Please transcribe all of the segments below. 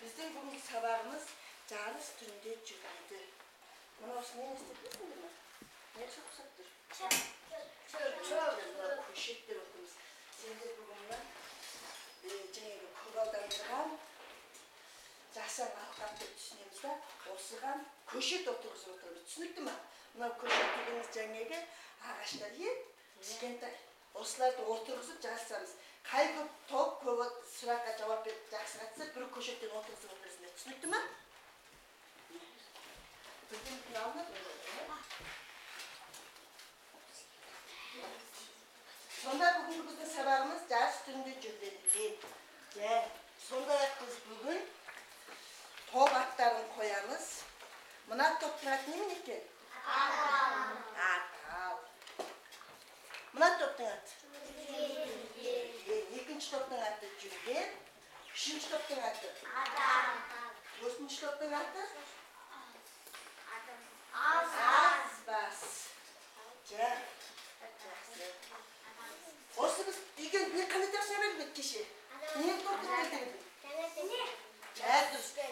Біздің бүгінгі сабағымыз жарыс түрінде жүреді. Мына осы нені істетесіңдер ме? Не ұқсап тұр? Көшет деп отырмыз. Сендер бүгінгі жаңағы көгалдандырған жасан алқап деп түсінеміз да, осыған көшет отырғызып отырмыз. Түсінікті ме? Мынау көшет дегеніміз жаңағы ағаштар кішкентай. Осыларды отырғызып жарысамыз. Қай көп топ көп сұраққа жауап беріп жақсы қатса, бір көшеттен отырғызып отырсыңдар. Түсінікті ме? Бірден алынады ма? Сонда бүгінгі біздің сабағымыз жарыс түрінде жүргізілген. Сондай-ақ біз бүгін топ аттарын қоямыз. Мына топ тұратын немен екен? Атал. Мына топтың аты? Екінші топтың аты жүрген. Үшінші топтың аты? Төртінші топтың аты? Азбас. Осы біз үйге қандай тапсырма бердік кеше? Нені топтың бердік?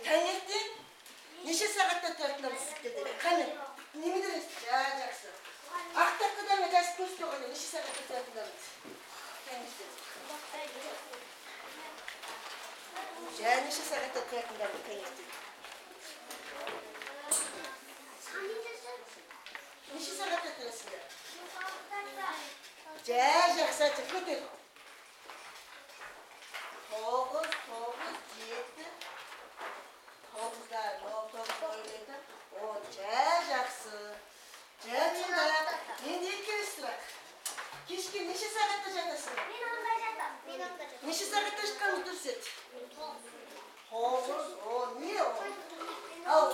Таңертең неше сағатта тұратынымыз сіздерде? Қане? Неме дересіз? Жақсы. Ақтаққыдан жазып көрсетіп қойды, неше сағатта тұратынымыз? Неше сағатта тұратынымыз таңертең? Неше сағатта тұрасыңдар? Жақсы, көтер. 9, 7, 9'lar, 9 ойлайды. Жақсы. Енді еккені сұрақ. Кешке неше сағатта жатасың? Мен онда жатам. Неше сағатта жатқанды дұрыс ет? 9, не ол? Ал.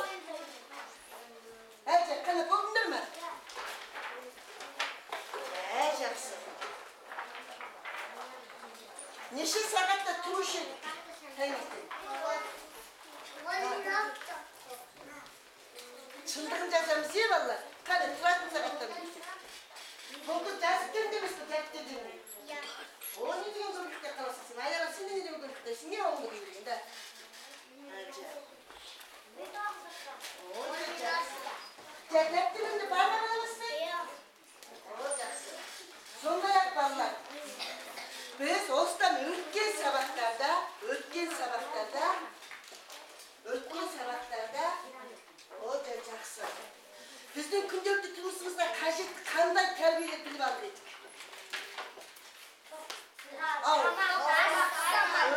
Қана болдыңдар ма? Жақсы. Неше сағатта тұрушы еді? Таңертең. Шындығын жазамыз, балалар? Қане, тұратын сағаттан білсек. Бұлды жазып көрін деместі, дәптер демей. О, не деген көмілікте қаласың? Аяға сен не деген көміліктесің? Не оңды келген, да? Дәптерімді барма қаласың? Жақсы. Сондай-ақ балалар, біз осыдан өткен сабақтарда жақсы. Біздің күнделікті тұрмысымызда қажетті қандай тәрбиелеп біліп алып едік?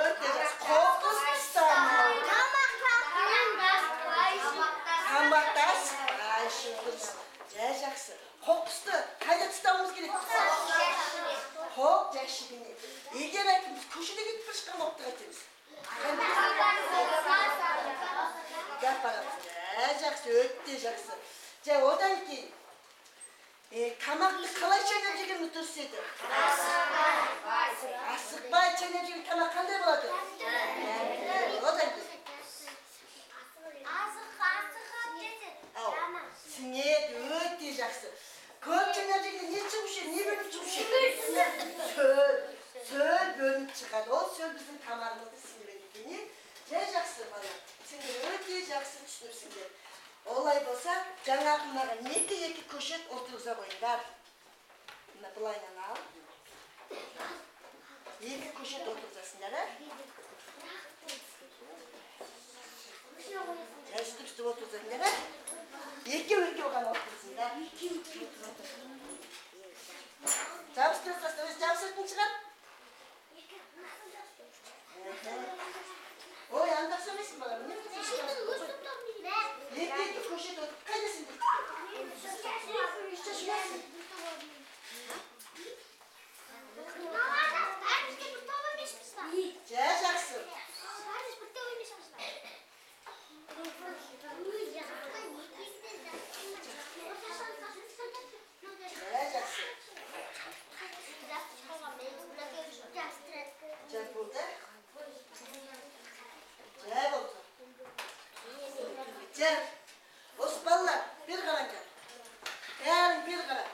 Өте жақсы. Қоқыс ұстамау. Тамақтас. Жақсы. Қоқысты қайда ұстауымыз керек? Қоқ жәшігіне. Егер айтымыз көшеде кетіп бір шыққан қоқты қайтеміз. Жақсы, өте жақсы. Одан кейін тамақты қалай шайнап жеген дұрыс еді? Асықпай шайнап жеген тамақ қандай болады? Одан кейін сіңеді, өте жақсы. Көп шайнап жегенде не шығушы, не бөліп шығушы? Сөл бөліп шығады. Ол сөл біздің тамағымызды сіңіреді екен. Жақсы бала. Сендер өте жақсы түсініпсіңдер. Олай болса, жаңағы мынаған екі көшет отырғыза қойыңдар. Мына бұлайнан ал. Екі көшет отырғызасыңдар, Үстіп отырғызасыңдар, Екеу ғана отырғызыңдар. Жабыстырасыз, өзі жабысатын шығар? Ой, андақ сөйлесің балам, не екі көшет отыр. Қайдасың дейді? Үште жүресің. Жақсы. Болды. Осы балалар, бір қараңдар. Бәрін бір қара.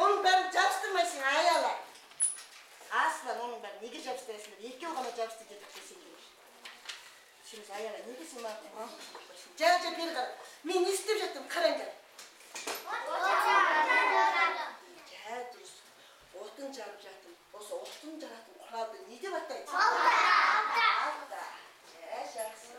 Оның бәрін жабыстырмайсың, аяла. Aslan onun ben ne jabыстырасыңдар? Екеу ғана жабысты дедік десеңдер. сөз аяға негізі ма қоғам қойсын. Жа бері қара. Мен не істеп жаттым? Қараңдар. Жа дұрыс. Отын жарып жаттым. Осы отын жаратын құралды не деп аттайды? Балта. Жа жақсы.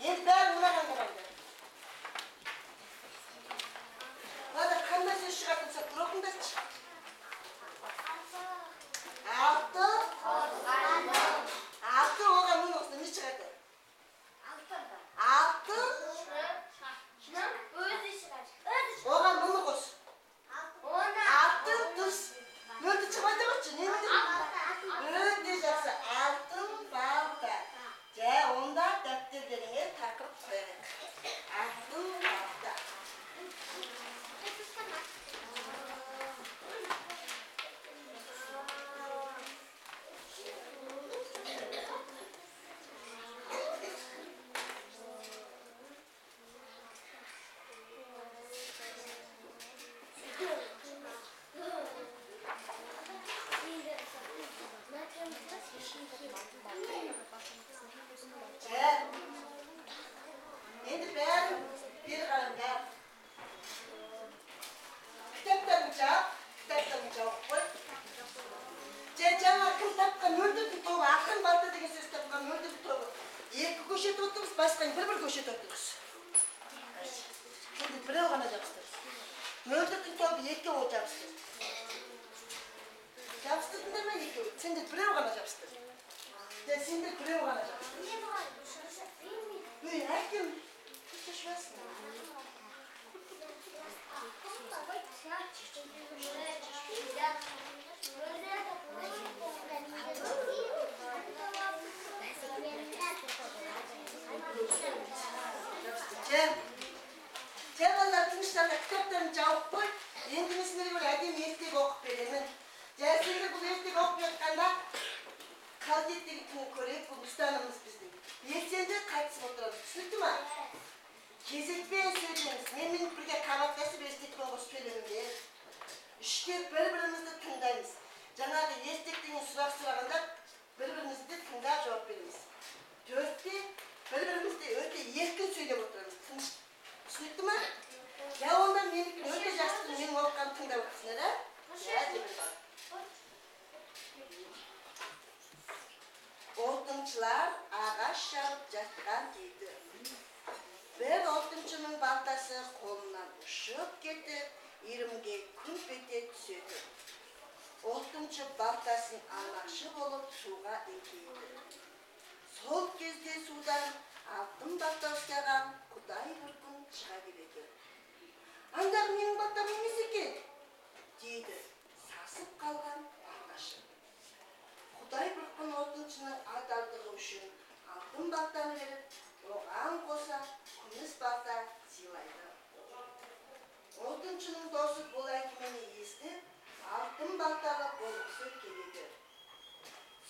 Енді бәрі мынаған қараңдар. Мынада қандай сөз шығатын болса, бір оқыңдаршы. Алты. Алты оған мен оқысын, не шығады? Алты. Оған мұны қос. Алты дұрыс. Мөлді шығады бақшы, не мөлді? Өте жақсы. Алтын балта. Жа, онда дәптердеріңе тақырып қояйық. Алтын балта. Енді бәрін бері қараңдар. Кітаптарын жауып қой. Жаңа кім тапқан мөлдірдің тобы, ақын балта деген сөз тапқан мөлдірдің тобы. Екі көшет отырғыз, басқаң бір көшет отырғыз. Енді біреу ғана жабыстыр. Мөлдірдің тобы екі ол жабыстыр. Жабыстырдыңдар ма екеуі? Сендер біреу ғана жабыстыр. Сендер біреу ғана жабыстыр. Бүйін, әкем. Күтішмәсін. Балалар тыныштарына кітаптарын жауып қой. Енді мен сендерге бір әдемі ертегі оқып беремін. Сендер бұл ертегі оқып жатқанда қалдеттегі күні көрейік, бұл ұстанымыз біздің. Ертеңді қайтысып отырамыз. Түсінікті ма? Кезекпен сөйлеңіз. Менімен бірге қабаттасып ертекпен қосып сөйлемеңдер. Үште бір-бірімізді тыңдаймыз. Жаңағы ертектен сұрақ сұрағанда бір-бірімізді тыңдап жауап береміз. Төртте бір-бірімізді өте еркін сөйлеп отырамыз. Түсінікті ма? Я онда менікін өте жақсы менің оқығанды тыңдап отырсыңдар, ә? Отыншылар ағаш жарып жатқан дейді. Бір отыншының балтасы қолынан ұшып кетіп, иірімге күмп ете түседі. Отыншы балтасын алмақшы болып суға еңкейді. Сол кезде судан алтын балта ұстаған Құдай бір күн шыға келеді. Андағы менің балтам емес екен, дейді сасып қалған балташы. Құдай бір күн отыншының адалдығы үшін алтын балтаны беріп, оған қоса күміс балта сыйлайды. Отыншының досы бұл әңгімені естіп, алтын балталы болғысы келеді.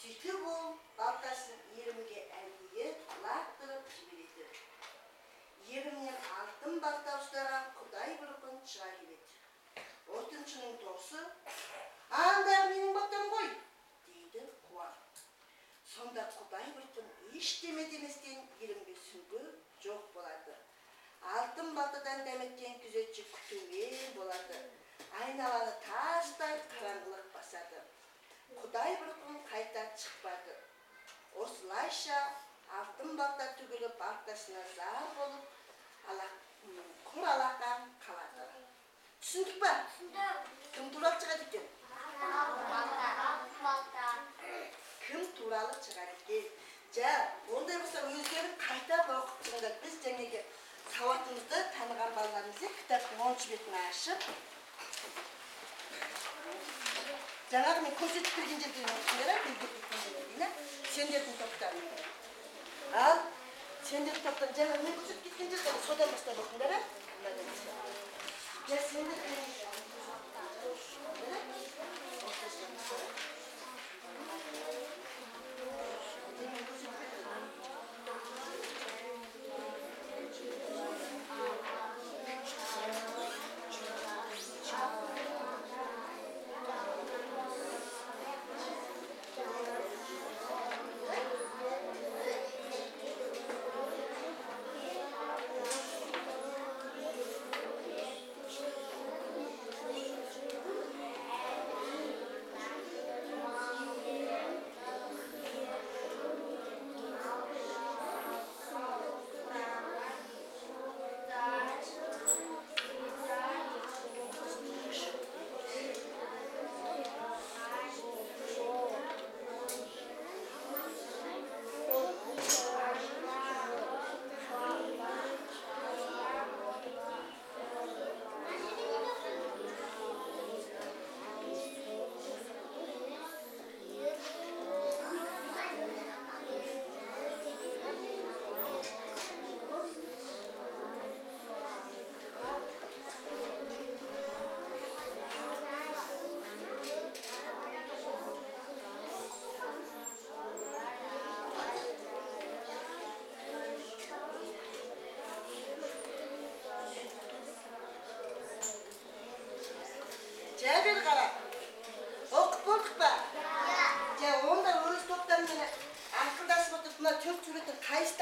Сөйтіп ол балтасын иірімге әдейі лақтырып жібереді. Иірімнен алтын балта ұстаған Құдай бір күн шыға келеді. Отыншының досы, «Андағы менің балтам ғой», дейді қуанып. Сонда Құдай бір күн ештеме деместен иірімге сүңгіп жоқ болады. Алтын балтадан дәметкен күзетші күтумен болады. Айналаны тастай қараңғылық басады. Құдай бір күн қайта шықпады. Осылайша алтын балта түгілі балтасына зар болып, құр алақан қалады. Түсіндік па? Кім туралы шығады екен? Кім туралы шығады екен? Жа, ондай болса өздері қайта оқып тұрыңдар. Біз жәнеге сауатымызды таныған балаларымызды кітаптың 10 бетін ашып, жаңағы мен көрсетіп берген жерден оқысыңдар, сендердің топтарың. Ал, сендердің топтарың жаңағы мен көрсетіп кеткен жерден содан бастап оқыңдар.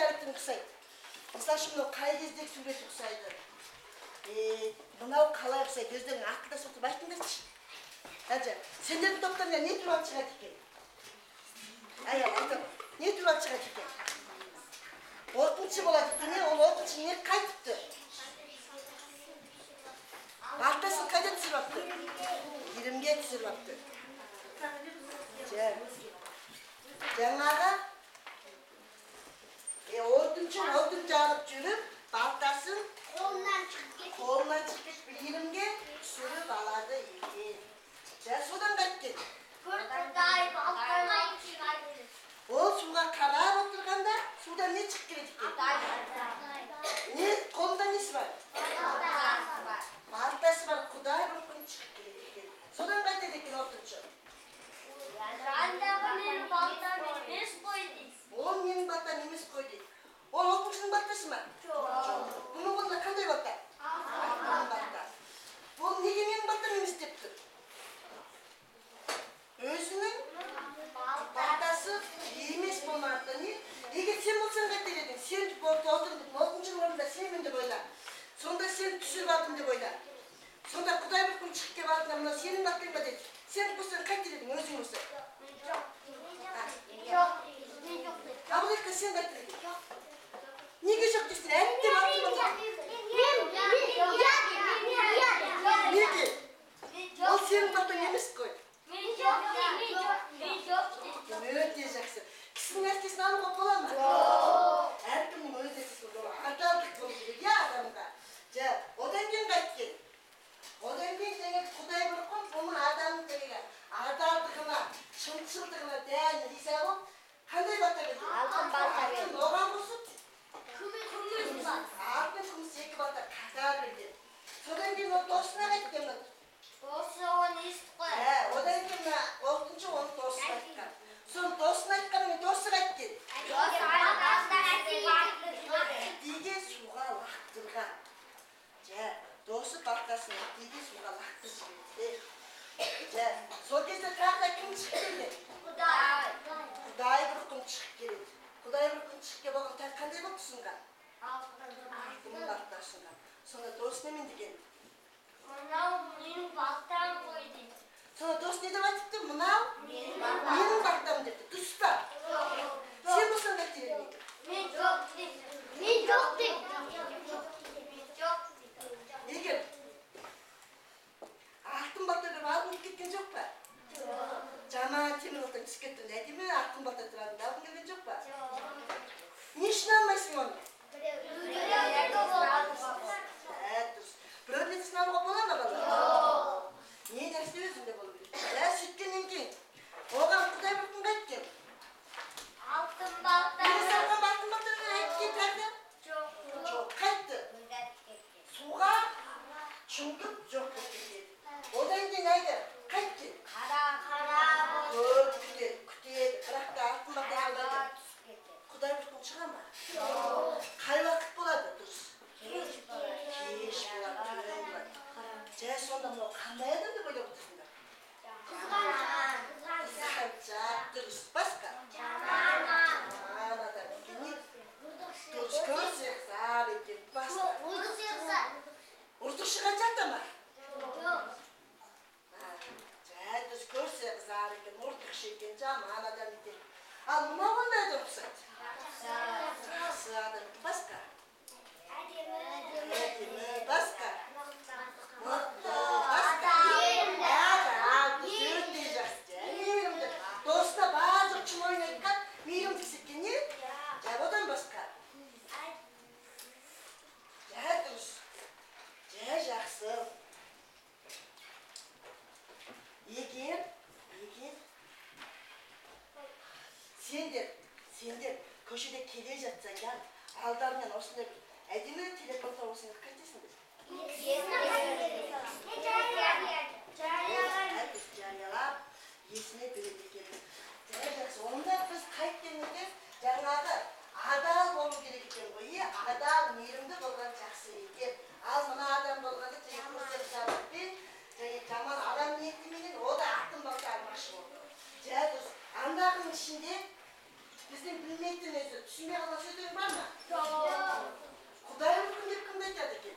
әріптен ұқсайды. Мысалы үшін мынау қай кездегі сурет ұқсайды? Мынау қалай ұқсайды? Өздерің ақылдасып отырып айтыңдаршы. Әже, сендердің топтарында не туралы шығады екен? Не туралы шығады екен? Отыншы болады екен, ол отыншы не қайтыпты? Балтасын қайда түсіріп апты? Иірімге түсіріп апты. Жаңағы отын жағып жүріп, балтасын қолынан шығып кетіп иірімге түсіріп алады екен. Содан қайткен. Ол суға қарап отырғанда судан не шығып келеді екен? Қолында несі бар? Балтасы бар, Құдай бір күн шығып келеді екен. Содан қайтеді екен отыншы. Ол менің балтам емес қой дейді. Ол отыншының балтасы ма? Жоқ. Бұның қолында қандай балта? Алтын балта. Ол неге менің балтам емес деп тұр? Өзінің балтасы емес болмағанда не? Егер сен болсаң қайтер едің? Сен отырдың, отыншының орнында сенмін деп ойла. Сонда сен түсіріп алдым деп ойла. Сонда Құдай бір күн шығып келіп алдыңда мынау сенің балтаң ба дейді. Сен болсаң қайтер едің өзің болса? Ал екқа сен қайтер едің? Неге жоқ дейсің? Әттен алтын балта. Неге? Ол сенің балтаң емес қой. Өте жақсы. Кісінің әркесін алуға бола ма? Әркімнің өз әркесі бола. Адалдық болу керек, адамға. Одан кейін қайткен. Одан кейін жаңағы Құдай бір күн бұның адамның жаңағы адалдығына, шыншылдығына дән риза болып қандай балта берді? Алтын балта берді. Оған қосып алтын күміс екі балта қатар берді. Содан кейін ол досына қайткен. Досы оны естіп қой. Одан кейін отыншы оны досына айтқан. Соны досына айтқанымен досы қайткен. Диге суға лақтырған. Досы балтасын диге суға лақтырып жіберді. Сол кезде тағы да кім шығып келді? Құдай бір күн шығып келеді. Құдай бір күн шығып келіп оған қандай болып түсінген? Алтын балта ұсынған. Сонда дос немен деген? Мынау менің балтам ғой дейді. Сонда дос не деп айтыпты? Мынау менің балтам депті. Дұрыс па? Сен болсаң қайтер едің? Мен жоқ дейді. Мен жоқ дейді. Егер алтын балта деп алып кеткен жоқ па? Жаман темір балта түсіп кетті. Әдемі алтын балта деп алып келген жоқ па? Не үшін алмайсың оны? Біреу несін алуға бола ма бала? Не нәрсе өзінде болу керек? Сөйткеннен кейін оған Құдай бір күн қайткен. Алтын балта. Мен салған алтын балтадан айткен тәрді? Жоқ, қайтты. Суға шұңғып жоқ болып кетеді. Одан кейін әйді қайткен. Көп күтеді. Бірақ та алтын балта алады. Құдай бір күн шыға ма? Қай уақыт болады дұрыс? Кеш болады, түн болады. Сонда мынау қандай адам деп ойлап отырсыңдар? Қызғаншақ, дұрыс. Басқа? Жаман адам екен. Дұрыс, көрсек зар екен. Басқа? Ұртық шыған жақта ма? Дұрыс, көрсек зар екен, ұртық шекен, жаман адам екен. Ал мынау қандай адам ұқсайды? Жақсы адам. Басқа? Әдемі. Басқа? Мықты. Басқа? Өте жақсы. Мейірімді. Досына барлық чумойын айтқан мейірімдісі екен, не? Одан басқа? Дұрыс. Жақсы. Егер сендер көшеде келе жатсаңдар, алдарынан осындай бір әдемі телефон тауысыңдар қайтесіңдер? Жариялап, есіне береді екен. Жақсы, онда біз қайткенімде жаңағы адал болу керек екен ғой. Адал, мейірімді болған жақсы екен. Ал мына адам болғанда көрсек жарықпен, жаман адам ниетіменен, о да алтын балта алмақшы болды. Дұрыс. Андағының ішінде Біздің білмейтін өзі, түсінбей қалған сөздерің бар ма? Yok. Құдай мүмкін деп кімді айтады екен?